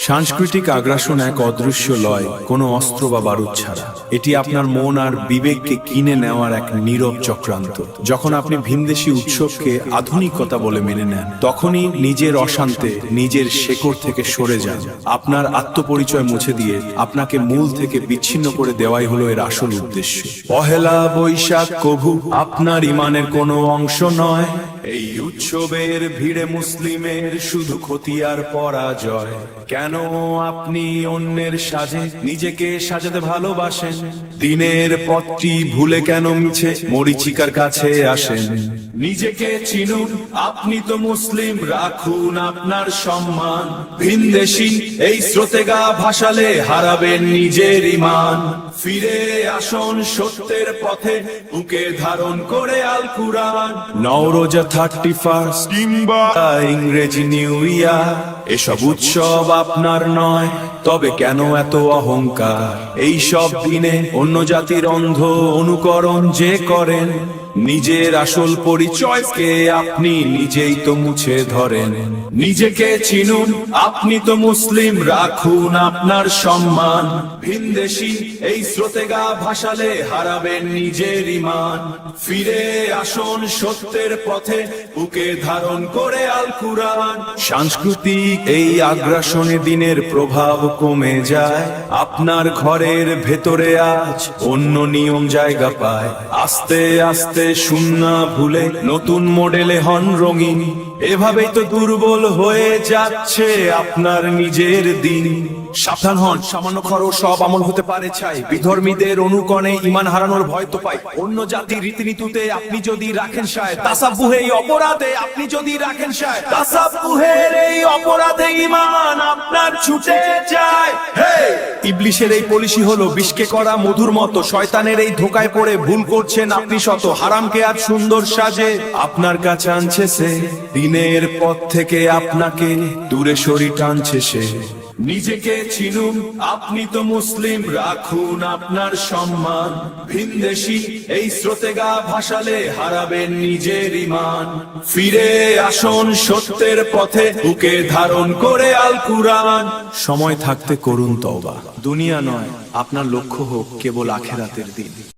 সাংস্কৃতিক আগ্রাসন এক অদৃশ্য লয়, কোনো অস্ত্র বা বারুদ ছাড়া। এটি আপনার মন আর বিবেককে কিনে নেওয়ার এক নীরব চক্রান্ত। যখন আপনি ভিনদেশী উৎসবকে আধুনিকতা বলে মেনে নেন, তখনই নিজের অশান্তে, নিজের শেকড় থেকে সরে যান। আপনার আত্মপরিচয় মুছে দিয়ে আপনাকে মূল থেকে বিচ্ছিন্ন করে দেওয়াই হলো এর আসল উদ্দেশ্য। পহেলা বৈশাখ কভু আপনার ইমানের কোনো অংশ নয়। এই উৎসবের ভিড়ে মুসলিমের শুধু ক্ষতি আর পরাজয়। কেন আপনি অন্যের সাজে নিজেকে সাজাতে ভালোবাসেন? দিনের পথটি ভুলে কেন মিছে মরীচিকার কাছে আসেন? নিজেকে চিনুন, আপনি তো মুসলিম, রাখুন আপনার সম্মান। ভিনদেশী এই স্রোতে গা ভাসালে হারাবেন নিজের ঈমান। ফিরে আসুন সত্যের পথে, বুকে ধারণ করে আল কুরআন। নওরোজা 31 কিংবা ইংরেজি নিউ ইয়ার, এসব উৎসব আপনার নয়, তবে কেন এত অহংকার? এই সব দিনে অন্য জাতির অন্ধ অনুকরণ যে করেন, নিজের আসল পরিচয়কে আপনি নিজেই তো মুছে ধরেন। নিজেকে চিনুন, আপনি তো মুসলিম, রাখুন আপনার সম্মান। ভিনদেশী এই স্রোতে গা ভাসালে হারাবেন নিজের ঈমান। ফিরে আসুন সত্যের পথে, বুকে ধারণ করে আল কুরআন। সাংস্কৃতিক এই আগ্রাসনে দিনের প্রভাব কমে যায়। আপনার ঘরের ভেতরে আজ অন্য নিয়ম জায়গা পায়। আস্তে আস্তে শূন্য ভুলে নতুন মডেলে হন রঙিন। এভাবেই তো দুর্বল হয়ে যাচ্ছে আপনার নিজের দিন। সাবধান হন, সামান্য খরচ সব আমল হতে পারে ছাই। বিধর্মীদের অনুকরণে ঈমান হারানোর ভয় তো পাই। অন্য জাতির রীতিনীতিতে আপনি যদি রাখেন সায়, তাসাব্বুহে এই অপরাধে আপনি যদি রাখেন সায়, তাসাব্বুহের এই অপরাধে ঈমান আপনার ছুটে যায়। ইবলিশের এই পলিসি হলো বিষকে করা মধুর মতো। শয়তানের এই ধোকায় পড়ে ভুল করছেন আপনি শত। হারামকে আজ সুন্দর সাজে আপনার কাছে আনছে সে। দিনের পথ থেকে আপনাকে দূরে সরি টানছে সে। নিজেকে চিনুন, আপনি তো মুসলিম, রাখুন আপনার সম্মান। ভিনদেশী এই স্রোতে গা ভাসালে হারাবেন নিজের ঈমান। ফিরে আসুন সত্যের পথে, বুকে ধারণ করে আল কুরআন। সময় থাকতে করুন তওবা। দুনিয়া নয়, আপনার লক্ষ্য হোক কেবল আখিরাতের দিন।